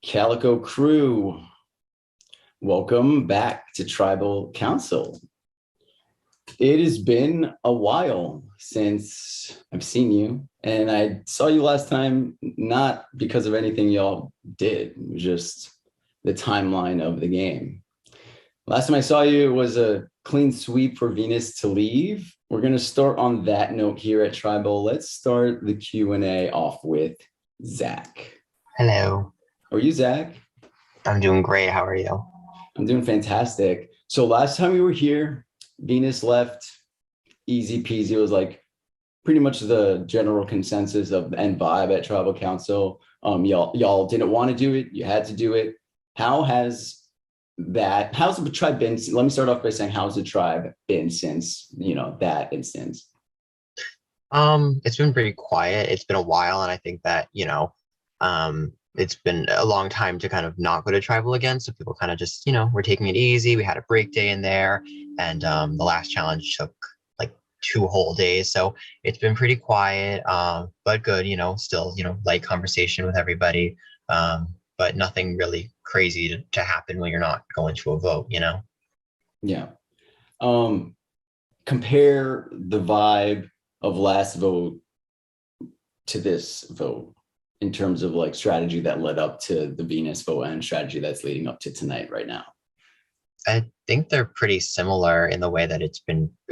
Calico crew, welcome back to Tribal Council. It has been a while since I've seen you, and I saw you last time not because of anything y'all did, it was just the timeline of the game. Last time I saw you, it was a clean sweep for Venus to leave. We're going to start on that note here at Tribal. Let's start the Q&A off with Zach. Hello. How are you, Zach? I'm doing great. How are you? I'm doing fantastic. So last time we were here, Venus left, easy peasy. It was like pretty much the general consensus of and vibe at Tribal Council. Y'all didn't want to do it. You had to do it. How's the tribe been? Let me start off by saying, how's the tribe been since, that instance? It's been pretty quiet. It's been a while, and I think that, it's been a long time to kind of not go to tribal again. So people kind of just, we're taking it easy. We had a break day in there, and the last challenge took like 2 whole days. So it's been pretty quiet, but good, still, light conversation with everybody. But nothing really crazy to happen when you're not going to a vote. Yeah. Compare the vibe of last vote to this vote in terms of like strategy that led up to the Venus vote and strategy that's leading up to tonight right now. I think they're pretty similar in the way that it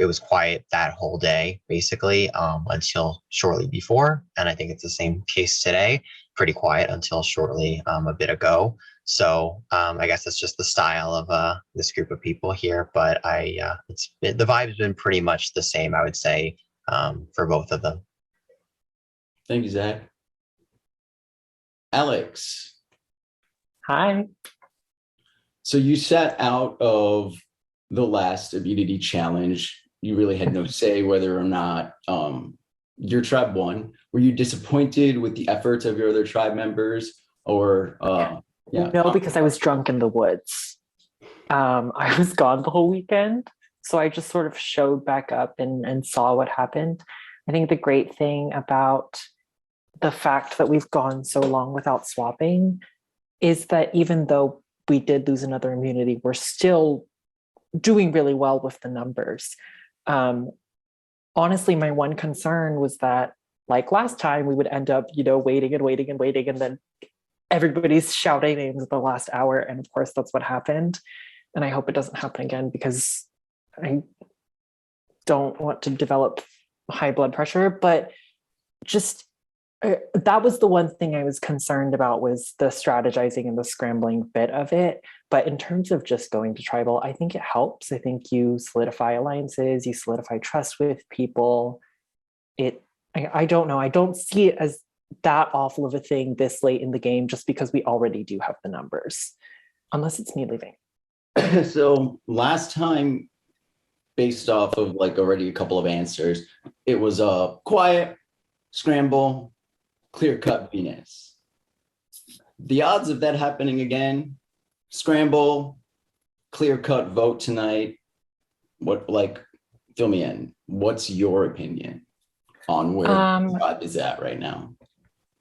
was quiet that whole day, basically, until shortly before. And I think it's the same case today, pretty quiet until shortly a bit ago. So I guess that's just the style of this group of people here. But the vibe's been pretty much the same, I would say, for both of them. Thank you, Zach. Alex. Hi. So you sat out of the last immunity challenge. You really had no say whether or not your tribe won. Were you disappointed with the efforts of your other tribe members, or yeah? No, because I was drunk in the woods. I was gone the whole weekend, so I just sort of showed back up and saw what happened. I think the great thing about the fact that we've gone so long without swapping is that even though we did lose another immunity, we're still doing really well with the numbers. Honestly, my one concern was that, like last time, we would end up, waiting and waiting and waiting, and then everybody's shouting names at the last hour. And of course, that's what happened. And I hope it doesn't happen again, because I don't want to develop high blood pressure. But just that was the one thing I was concerned about, was the strategizing and the scrambling bit of it. But in terms of just going to tribal, I think it helps. I think you solidify alliances, you solidify trust with people. I don't know. I don't see it as that awful of a thing this late in the game, just because we already do have the numbers, unless it's me leaving. So last time, based off of like already a couple of answers, it was a quiet scramble, clear-cut Venus. The odds of that happening again, scramble, clear-cut vote tonight, fill me in. What's your opinion on where God is at right now?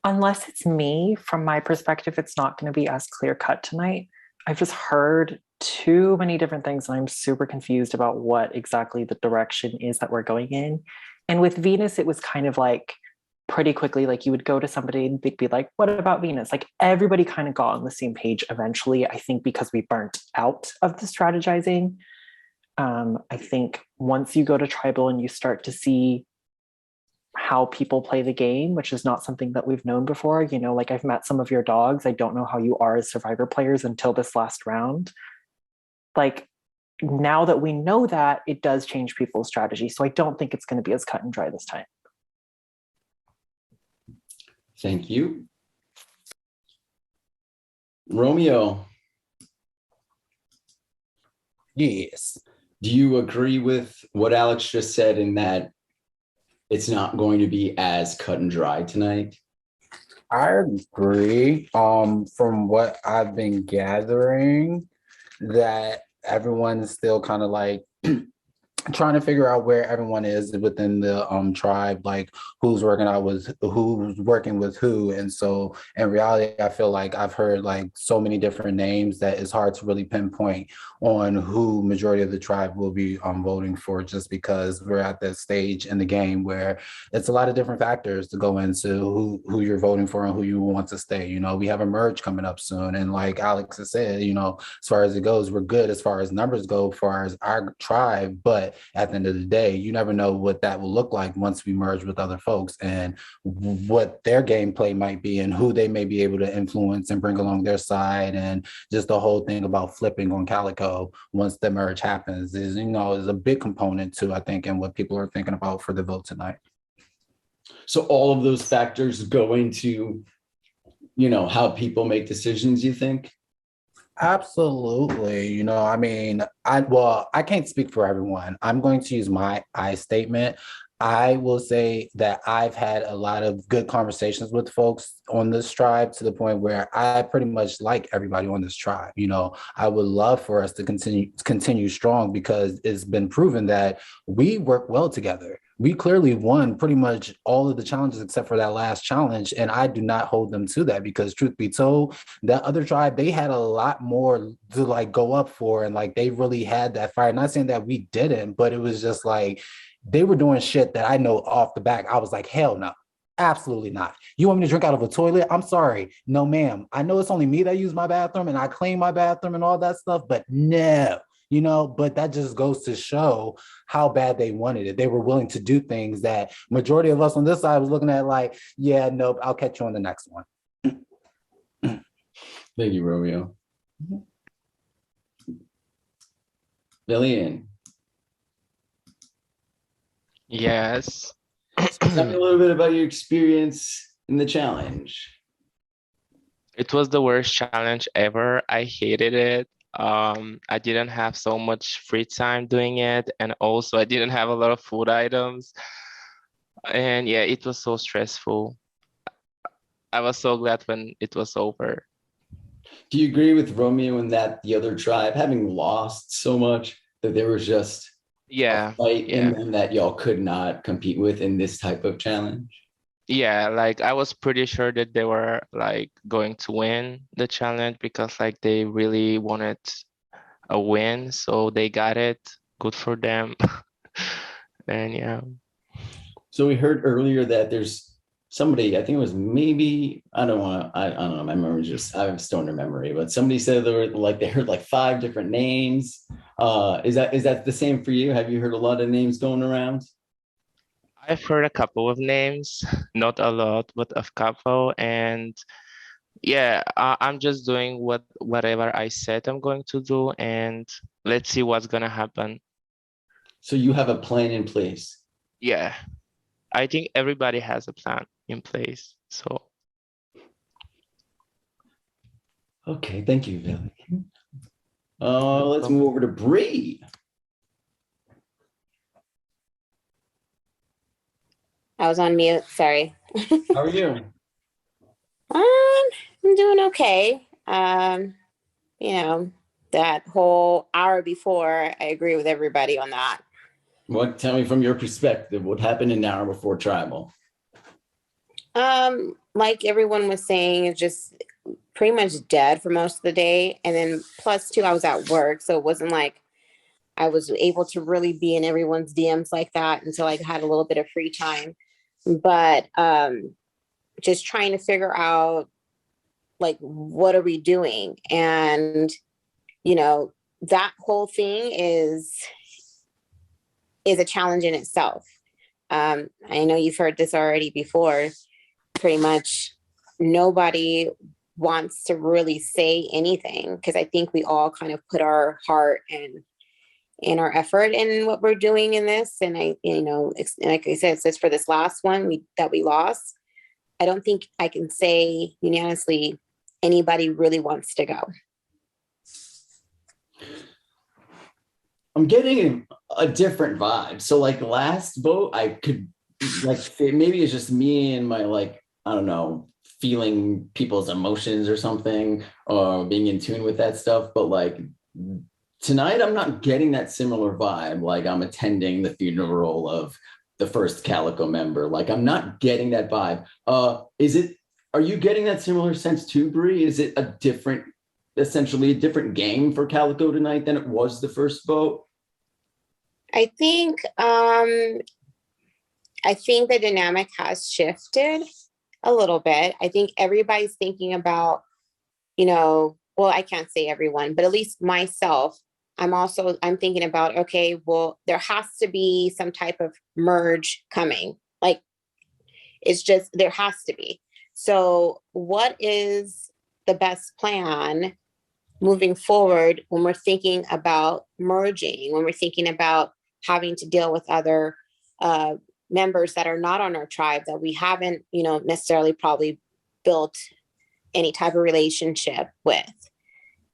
Unless it's me, from my perspective, it's not going to be as clear-cut tonight. I've just heard too many different things, and I'm super confused about what exactly the direction is that we're going in. And with Venus, it was kind of like pretty quickly, like you would go to somebody and they'd be like, what about Venus? Like everybody kind of got on the same page eventually, I think, because we burnt out of the strategizing. I think once you go to tribal and you start to see how people play the game, which is not something that we've known before, like I've met some of your dogs. I don't know how you are as Survivor players until this last round. Like now that we know that, it does change people's strategy. So I don't think it's going to be as cut and dry this time. Thank you. Romeo. Yes. Do you agree with what Alex just said in that it's not going to be as cut and dry tonight? I agree. From what I've been gathering, that everyone is still kind of like trying to figure out where everyone is within the tribe, like who's working with who. And so in reality, I feel like I've heard like so many different names that it's hard to really pinpoint on who majority of the tribe will be voting for, just because we're at that stage in the game where it's a lot of different factors to go into who you're voting for and who you want to stay. You know, we have a merge coming up soon, and like Alex has said, you know, as far as it goes, we're good as far as numbers go, as far as our tribe, but at the end of the day, you never know what that will look like once we merge with other folks, and what their gameplay might be and who they may be able to influence and bring along their side. And just the whole thing about flipping on Calico once the merge happens is, you know, is a big component to, I think, and what people are thinking about for the vote tonight. So all of those factors go into, you know, how people make decisions, you think? Absolutely. You know, I mean, I can't speak for everyone. I'm going to use my I statement. I will say that I've had a lot of good conversations with folks on this tribe, to the point where I pretty much like everybody on this tribe. You know, I would love for us to continue strong, because it's been proven that we work well together. We clearly won pretty much all of the challenges except for that last challenge. And I do not hold them to that, because truth be told, that other tribe, they had a lot more to like go up for. And like, they really had that fire. Not saying that we didn't, but it was just like, they were doing shit that I know off the back. I was like, hell no, absolutely not. You want me to drink out of a toilet? I'm sorry. No, ma'am. I know it's only me that use my bathroom and I clean my bathroom and all that stuff, but no, you know, but that just goes to show how bad they wanted it. They were willing to do things that majority of us on this side was looking at like, yeah, nope, I'll catch you on the next one. Thank you, Romeo. Lillian, Yes. tell me a little bit about your experience in the challenge. It was the worst challenge ever. I hated it. I didn't have so much free time doing it, and also I didn't have a lot of food items. And yeah, it was so stressful. I was so glad when it was over. Do you agree with Romeo in that the other tribe, having lost so much, that there was just a Yeah, fight in yeah. them that y'all could not compete with in this type of challenge? Yeah, like I was pretty sure that they were like going to win the challenge, because like they really wanted a win, so they got it. Good for them. And yeah. So we heard earlier that there's somebody, I think it was maybe, I don't know, my memory just, I have a stoner memory, but somebody said there were like, they heard like 5 different names. Is that the same for you? Have you heard a lot of names going around? I've heard a couple of names, not a lot, but a couple. And yeah, I'm just doing whatever I said I'm going to do, and let's see what's gonna happen. So you have a plan in place. Yeah, I think everybody has a plan in place. So Okay, thank you, Billy. Let's move over to Bree. I was on mute. Sorry. How are you? I'm doing okay. You know, that whole hour before, I agree with everybody on that. Tell me from your perspective, what happened an hour before tribal? Like everyone was saying, it's just pretty much dead for most of the day. And then plus 2, I was at work. So it wasn't like I was able to really be in everyone's DMs like that until I had a little bit of free time. But just trying to figure out like, what are we doing? And, you know, that whole thing is a challenge in itself. I know you've heard this already before. Pretty much nobody wants to really say anything, because I think we all kind of put our heart and our effort in what we're doing in this. And like I said, it's for this last one that we lost. I don't think I can say unanimously anybody really wants to go. I'm getting a different vibe. So like last vote, I could like, maybe it's just me and my like, I don't know, feeling people's emotions or something, or being in tune with that stuff. But like Tonight, I'm not getting that similar vibe. Like I'm attending the funeral of the first Calico member. Like I'm not getting that vibe. Are you getting that similar sense too, Bree? Is it essentially a different game for Calico tonight than it was the first vote? I think the dynamic has shifted a little bit. I think everybody's thinking about, well, I can't say everyone, but at least myself, I'm thinking about, okay, well, there has to be some type of merge coming. Like, it's just, there has to be. So what is the best plan moving forward when we're thinking about merging, when we're thinking about having to deal with other members that are not on our tribe that we haven't, necessarily probably built any type of relationship with?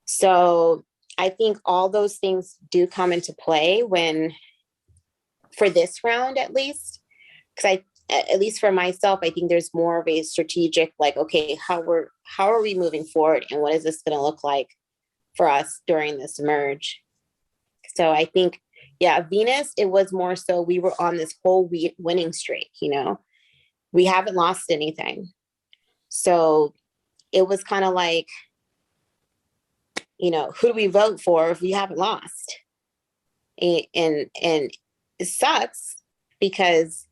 So I think all those things do come into play for this round, at least, because at least for myself, I think there's more of a strategic, like, okay, how are we moving forward, and what is this going to look like for us during this merge? So I think, yeah, Venus, it was more so we were on this whole winning streak, we haven't lost anything. So it was kind of like, who do we vote for if we haven't lost? And it sucks because,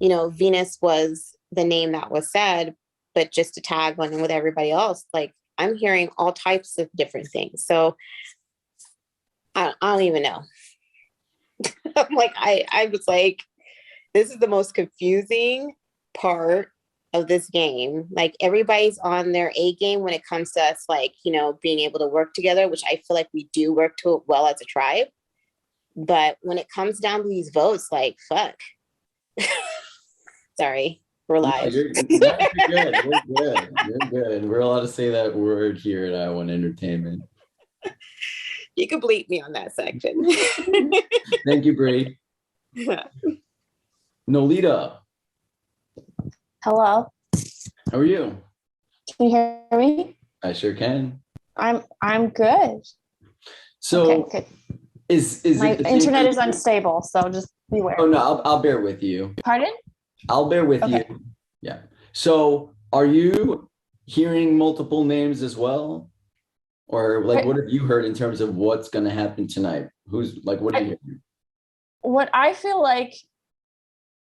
Venus was the name that was said, but just to tag on with everybody else, like I'm hearing all types of different things. So I don't even know. I'm like, I was like, this is the most confusing part of this game. Like everybody's on their A game when it comes to us, like, being able to work together, which I feel like we do work too well as a tribe. But when it comes down to these votes, like, fuck. Sorry, we're live. No, you're good. You're good. You're good. We're allowed to say that word here at I Want Entertainment. You can bleep me on that section. Thank you, Bree. Nolita, Hello. how are you? Can you hear me? I sure can. I'm good. So Okay, good. is My it the same internet for is you? unstable, so just beware. Oh no, I'll bear with you. Pardon? I'll bear with Okay. you. Yeah. So are you hearing multiple names as well? Or like, what have you heard in terms of what's going to happen tonight? What are you hearing? What I feel like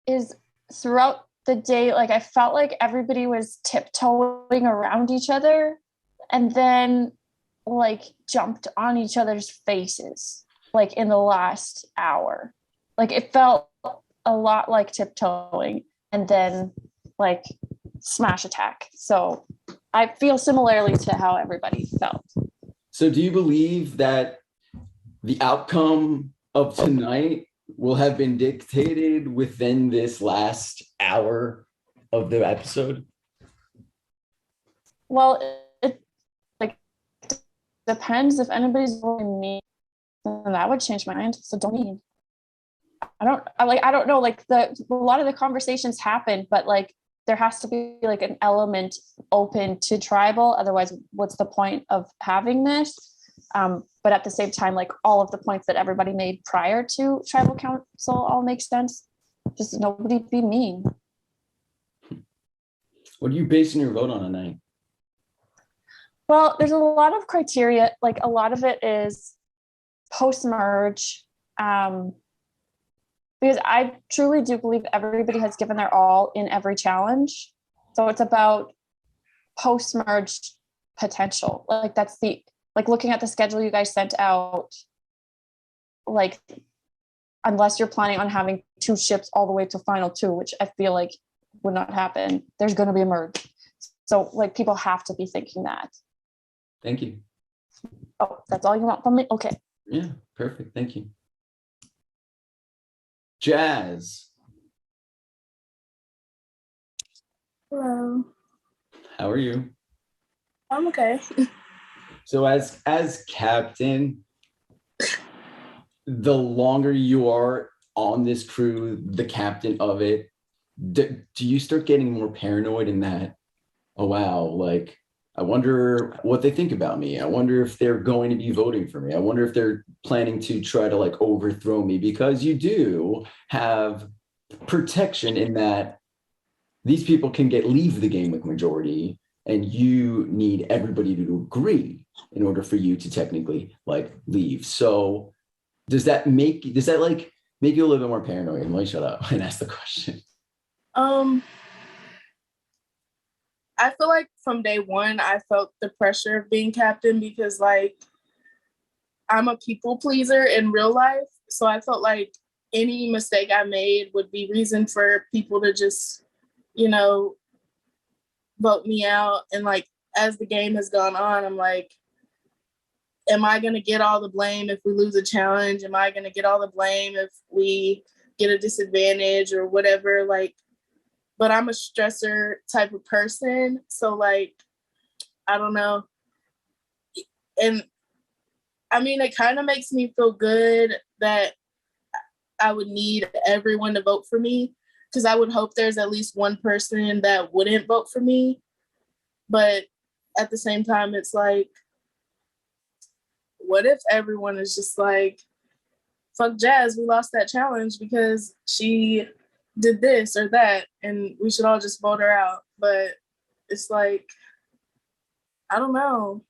is throughout the day, like I felt like everybody was tiptoeing around each other and then like jumped on each other's faces, like in the last hour. Like it felt a lot like tiptoeing and then like smash attack. So I feel similarly to how everybody felt. So do you believe that the outcome of tonight will have been dictated within this last hour of the episode? Well, it like depends. If anybody's voting me, then that would change my mind. So don't need. I don't know. Like a lot of the conversations happen, but like there has to be like an element open to tribal. Otherwise, what's the point of having this? But at the same time, like all of the points that everybody made prior to tribal council all make sense. Just nobody be mean. What are you basing your vote on tonight? Well, there's a lot of criteria. Like a lot of it is post-merge. Because I truly do believe everybody has given their all in every challenge. So it's about post-merge potential. Like that's like looking at the schedule you guys sent out, like unless you're planning on having 2 ships all the way to final 2, which I feel like would not happen, there's going to be a merge. So like people have to be thinking that. Thank you. Oh, that's all you want from me? Okay. Yeah, perfect. Thank you. Jazz, Hello. how are you? I'm okay. So as captain, the longer you are on this crew, the captain of it, do you start getting more paranoid in that? Oh wow, like I wonder what they think about me. I wonder if they're going to be voting for me. I wonder if they're planning to try to like overthrow me, because you do have protection in that these people can leave the game with majority, and you need everybody to agree in order for you to technically like leave. So does that like make you a little bit more paranoid? Let me shut up and ask the question. I feel like from day one, I felt the pressure of being captain because, like, I'm a people pleaser in real life. So I felt like any mistake I made would be reason for people to just, you know, vote me out. And, like, as the game has gone on, I'm like, am I going to get all the blame if we lose a challenge? Am I going to get all the blame if we get a disadvantage or whatever? Like, but I'm a stressor type of person. So like, I don't know. And I mean, it kind of makes me feel good that I would need everyone to vote for me, because I would hope there's at least one person that wouldn't vote for me. But at the same time, it's like, what if everyone is just like, fuck Jazz, we lost that challenge because she did this or that, and we should all just vote her out. But it's like, I don't know.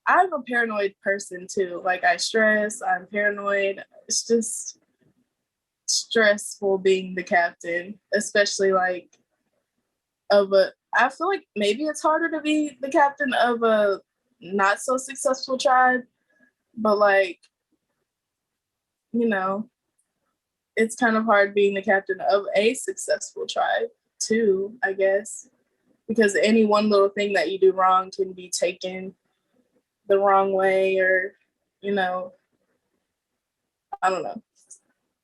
I'm a paranoid person too. Like, I stress, I'm paranoid. It's just stressful being the captain, especially like I feel like maybe it's harder to be the captain of a not so successful tribe, but like, you know, it's kind of hard being the captain of a successful tribe too, I guess, because any one little thing that you do wrong can be taken the wrong way, or, you know, I don't know.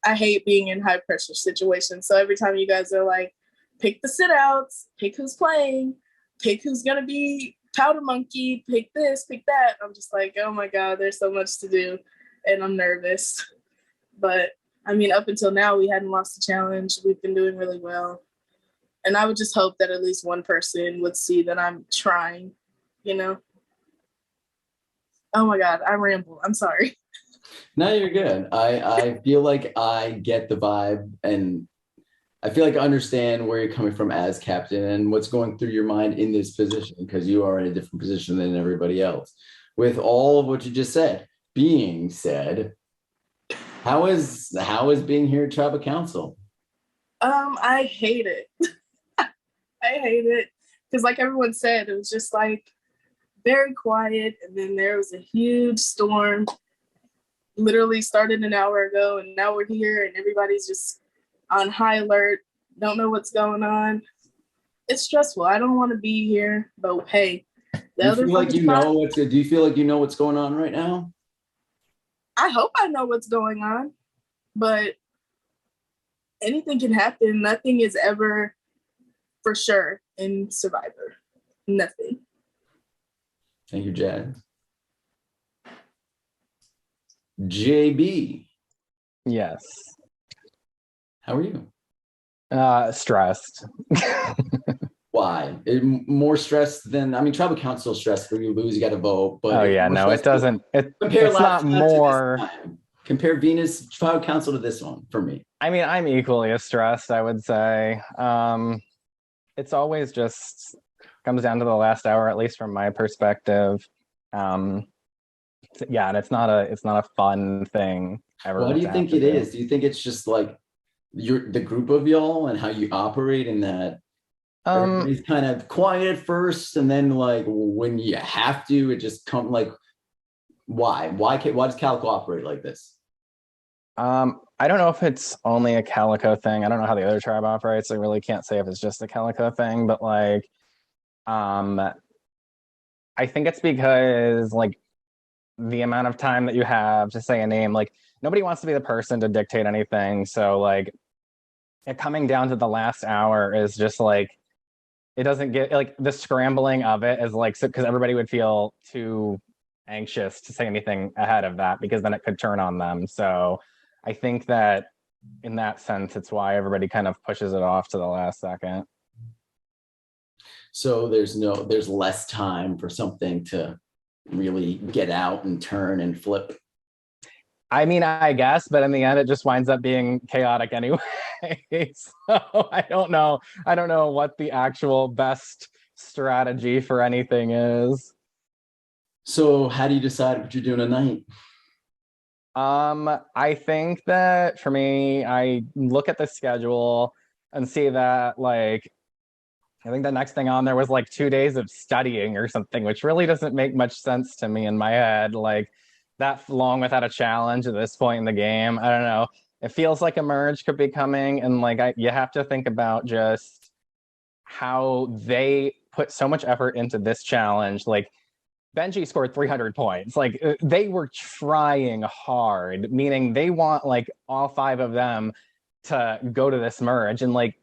I hate being in high pressure situations. So every time you guys are like, pick the sit outs, pick who's playing, pick who's going to be powder monkey, pick this, pick that, I'm just like, oh my God, there's so much to do. And I'm nervous. But I mean, up until now, we hadn't lost a challenge. We've been doing really well. And I would just hope that at least one person would see that I'm trying, you know? Oh my God, I ramble. I'm sorry. No, you're good. I feel like I get the vibe, and I feel like I understand where you're coming from as captain and what's going through your mind in this position, because you are in a different position than everybody else. With all of what you just said being said, how is being here at Tribal Council? I hate it. I hate it. Because like everyone said, it was just like very quiet. And then there was a huge storm, literally started an hour ago, and now we're here and everybody's just on high alert, don't know what's going on. It's stressful. I don't want to be here, but hey, Do you feel like you know what's going on right now? I hope I know what's going on, but anything can happen. Nothing is ever for sure in Survivor. Nothing. Thank you, Jad. JB, Yes. how are you? Stressed. Why? More stressed than, I mean, Tribal Council stressed for you lose, you got to vote. But Oh yeah, no, it doesn't. Compare It's not more. Compare Venus Tribal Council to this one for me. I mean, I'm equally as stressed, I would say. It's always just comes down to the last hour, at least from my perspective. Yeah, and it's not a fun thing ever. Why do you think it is? Do you think it's just like the group of y'all and how you operate, in that everybody's kind of quiet at first, and then like when you have to, it just come like, why does Calico operate like this? I don't know if it's only a Calico thing. I don't know how the other tribe operates. I really can't say if it's just a Calico thing, but like, I think it's because like the amount of time that you have to say a name, like nobody wants to be the person to dictate anything. So like it coming down to the last hour is just like, it doesn't get like the scrambling of it is like, so because everybody would feel too anxious to say anything ahead of that, because then it could turn on them. So I think that in that sense, it's why everybody kind of pushes it off to the last second. So there's less time for something to really get out and turn and flip. I mean, I guess, but in the end, it just winds up being chaotic anyway. So I don't know. I don't know what the actual best strategy for anything is. So how do you decide what you're doing tonight? I think that for me, I look at the schedule and see that like I think the next thing on there was like 2 days of studying or something, which really doesn't make much sense to me in my head. Like that long without a challenge at this point in the game. I don't know. It feels like a merge could be coming, and like you have to think about just how they put so much effort into this challenge. Like Benji scored 300 points. Like they were trying hard, meaning they want like all 5 of them to go to this merge. And like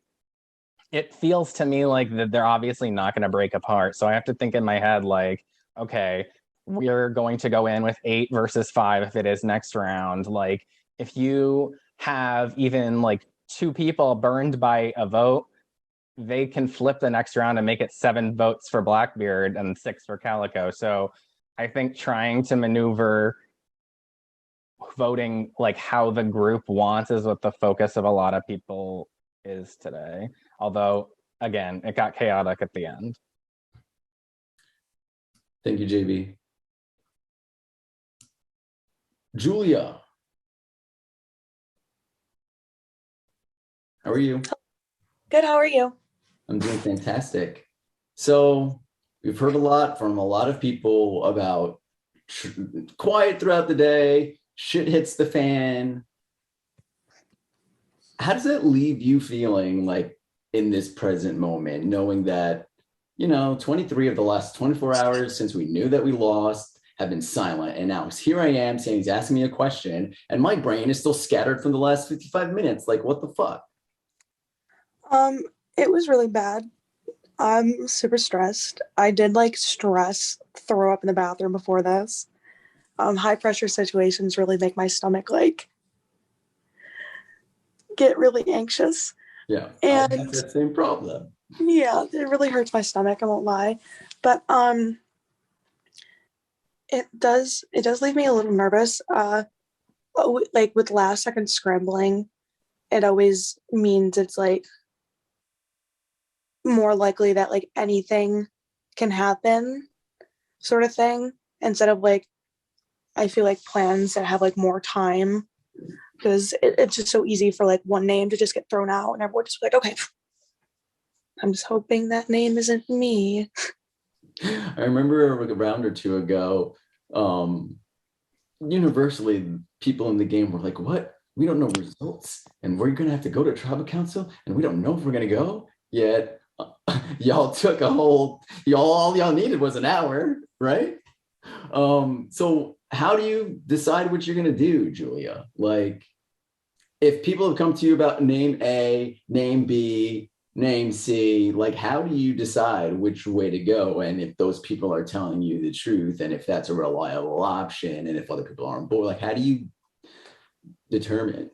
it feels to me like that they're obviously not going to break apart. So I have to think in my head like, okay, we're going to go in with 8 versus 5 if it is next round. Like if you have even like 2 people burned by a vote, they can flip the next round and make it 7 votes for Blackbeard and 6 for Calico. So I think trying to maneuver voting like how the group wants is what the focus of a lot of people is today. Although, again, it got chaotic at the end. Thank you, JB. Julia. How are you? Good, how are you? I'm doing fantastic. So we've heard a lot from a lot of people about quiet throughout the day, shit hits the fan. How does that leave you feeling like in this present moment, knowing that, 23 of the last 24 hours since we knew that we lost have been silent. And now here I am saying he's asking me a question and my brain is still scattered from the last 55 minutes. Like, what the fuck? It was really bad. I'm super stressed. I did like throw up in the bathroom before this. High pressure situations really make my stomach like get really anxious. Yeah, and I have that same problem. Yeah, it really hurts my stomach, I won't lie. But it does leave me a little nervous. Like with last second scrambling, it always means it's like more likely that like anything can happen sort of thing, instead of like I feel like plans that have like more time, because it's just so easy for like one name to just get thrown out and everyone just like, okay, I'm just hoping that name isn't me. I remember a round or two ago, universally people in the game were like, what? We don't know results and we're gonna have to go to tribal council and we don't know if we're gonna go yet. Y'all took all y'all needed was an hour, right? So how do you decide what you're gonna do, Julia? Like, if people have come to you about name A, name B, name C, like how do you decide which way to go? And if those people are telling you the truth, and if that's a reliable option, and if other people are on board, like how do you determine?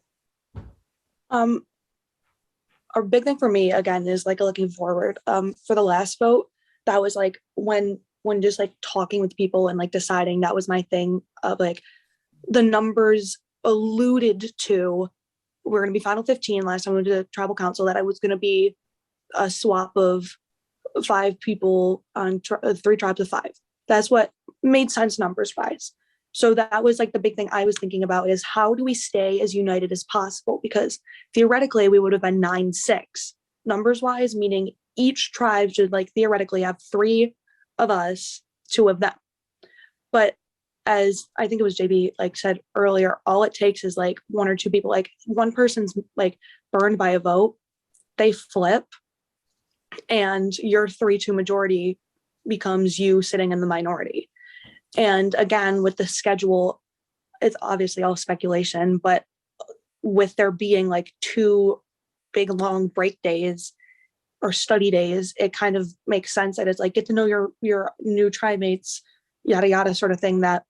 A big thing for me again is like looking forward. For the last vote, that was like when just like talking with people and like deciding, that was my thing of like the numbers alluded to we're going to be final 15 last time we went to the tribal council, that I was going to be a swap of 5 people on 3 tribes of 5. That's what made sense numbers wise. So that was like the big thing I was thinking about, is how do we stay as united as possible? Because theoretically we would have been 9-6 numbers wise, meaning each tribe should like theoretically have 3 of us, 2 of them. But as I think it was JB like said earlier, all it takes is like 1 or 2 people, like one person's like burned by a vote, they flip, and your 3-2 majority becomes you sitting in the minority. And again, with the schedule, it's obviously all speculation, but with there being like 2 big long break days or study days, it kind of makes sense that it's like get to know your new tribe mates, yada yada sort of thing, that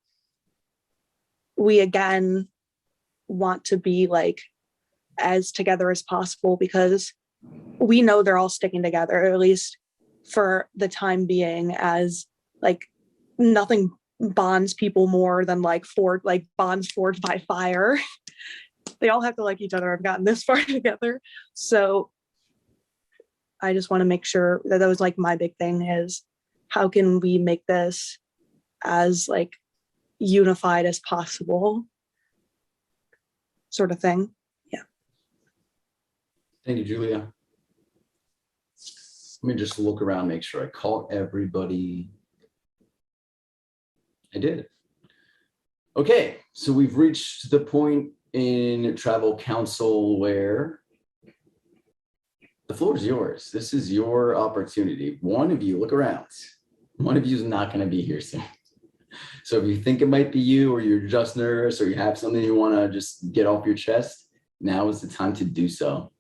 we again want to be like as together as possible, because we know they're all sticking together, or at least for the time being, as like nothing bonds people more than like bonds forged by fire. They all have to like each other. I've gotten this far together. So I just want to make sure that was like my big thing is how can we make this as like unified as possible, sort of thing. Yeah. Thank you, Julia. Let me just look around, make sure I caught everybody. I did. Okay, so we've reached the point in tribal council where the floor is yours. This is your opportunity. One of you, look around. One of you is not going to be here soon. So if you think it might be you, or you're just nervous, or you have something you want to just get off your chest, now is the time to do so.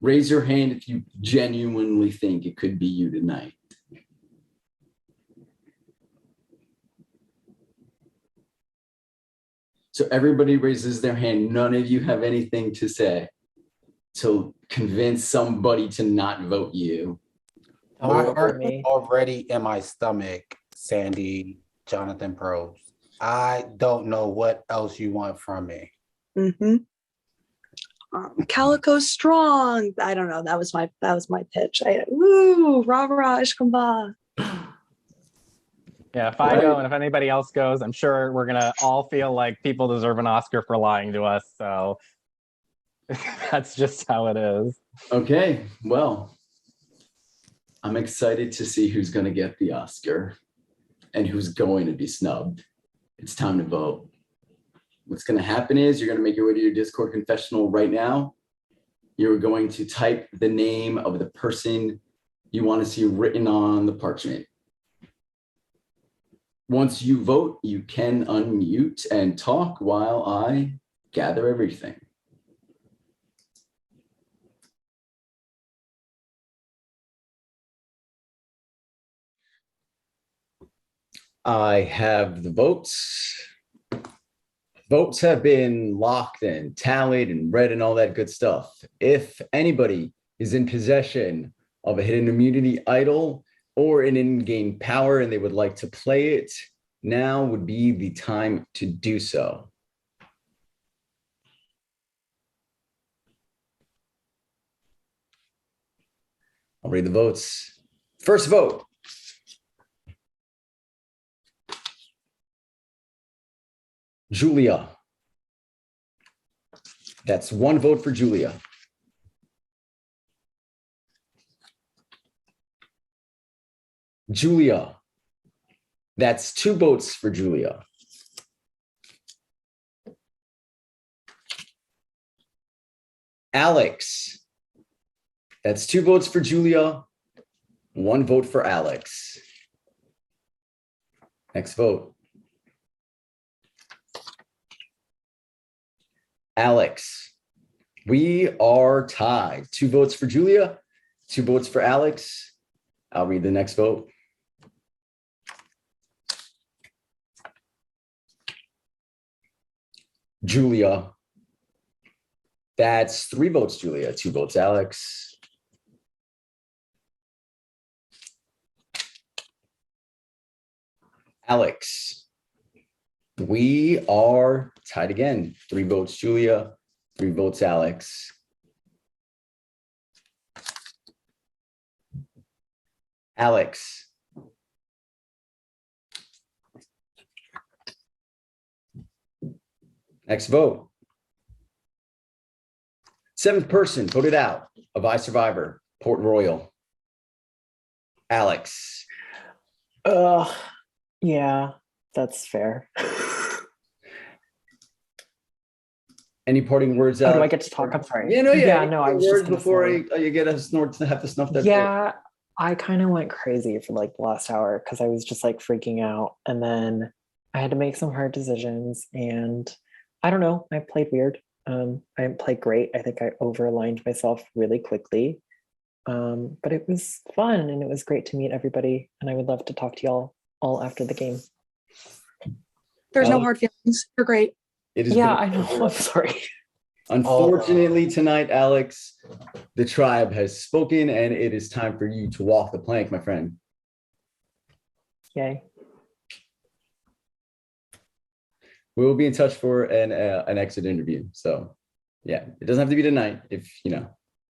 Raise your hand if you genuinely think it could be you tonight. So everybody raises their hand. None of you have anything to say to convince somebody to not vote you. My heart is already in my stomach, Sandy, Jonathan Probst. I don't know what else you want from me. Mm-hmm. Calico strong. I don't know. That was my pitch. Woo, rah rah, ishkamba. Yeah, if I go and if anybody else goes, I'm sure we're gonna all feel like people deserve an Oscar for lying to us. So that's just how it is. Okay, well, I'm excited to see who's going to get the Oscar and who's going to be snubbed. It's time to vote. What's going to happen is you're going to make your way to your Discord confessional right now. You're going to type the name of the person you want to see written on the parchment. Once you vote, you can unmute and talk while I gather everything. I have the votes. Votes have been locked and tallied and read and all that good stuff. If anybody is in possession of a hidden immunity idol or an in-game power and they would like to play it, now would be the time to do so. I'll read the votes. First vote. Julia. That's one vote for Julia. Julia. That's two votes for Julia. Alex. That's two votes for Julia, one vote for Alex. Next vote. Alex. We are tied. Two votes for Julia, two votes for Alex. I'll read the next vote. Julia. That's three votes, Julia, two votes, Alex. Alex. We are tied again. Three votes, Julia, three votes, Alex. Alex. Next vote. Seventh person voted out of iSurvivor, Port Royal. Alex. Yeah, that's fair. Any parting words? Oh, do I get to talk? I'm sorry. Yeah, no, yeah. Yeah, no, I was words just gonna before say, you get a snort to have to snuff that. yeah, I kind of went crazy for like the last hour because I was just like freaking out. And then I had to make some hard decisions. And I don't know, I played weird. I didn't play great. I think I overaligned myself really quickly. But it was fun and it was great to meet everybody. And I would love to talk to y'all all after the game. There's no hard feelings. You're great. It is Yeah, I know. I'm sorry. Unfortunately, tonight, Alex, the tribe has spoken, and it is time for you to walk the plank, my friend. Yay. We will be in touch for an exit interview. So, yeah, it doesn't have to be tonight, if you know,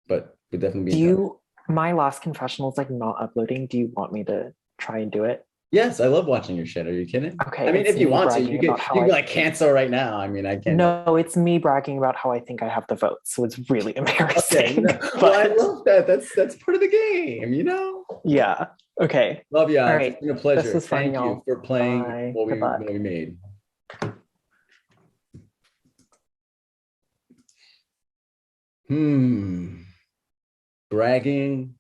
but we'll definitely be in touch. My last confessional is like not uploading. Do you want me to try and do it? Yes, I love watching your shit. Are you kidding? Okay. I mean, if you want to, you can how like cancel right now. I mean, I can't. No, it's me bragging about how I think I have the votes. So it's really embarrassing. Okay. Well, I love that. That's part of the game, you know? Yeah. Okay. Love you. All Alex. right. It's been a pleasure. This was fun, Thank you y'all. for playing Bye. what Good luck. we made. Bragging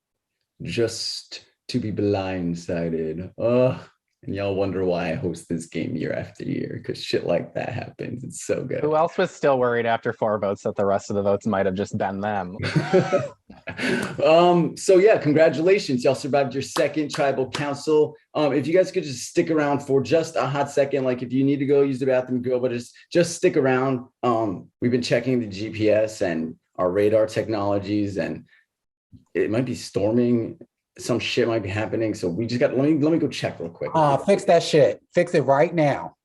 just to be blindsided. And y'all wonder why I host this game year after year, because shit like that happens. It's so good. Who else was still worried after 4 votes that the rest of the votes might have just been them? So yeah, congratulations. Y'all survived your second tribal council. If you guys could just stick around for just a hot second, like if you need to go use the bathroom, go, but just stick around. We've been checking the GPS and our radar technologies, and it might be storming. Some shit might be happening. So we just got, let me go check real quick. Fix that shit. Fix it right now.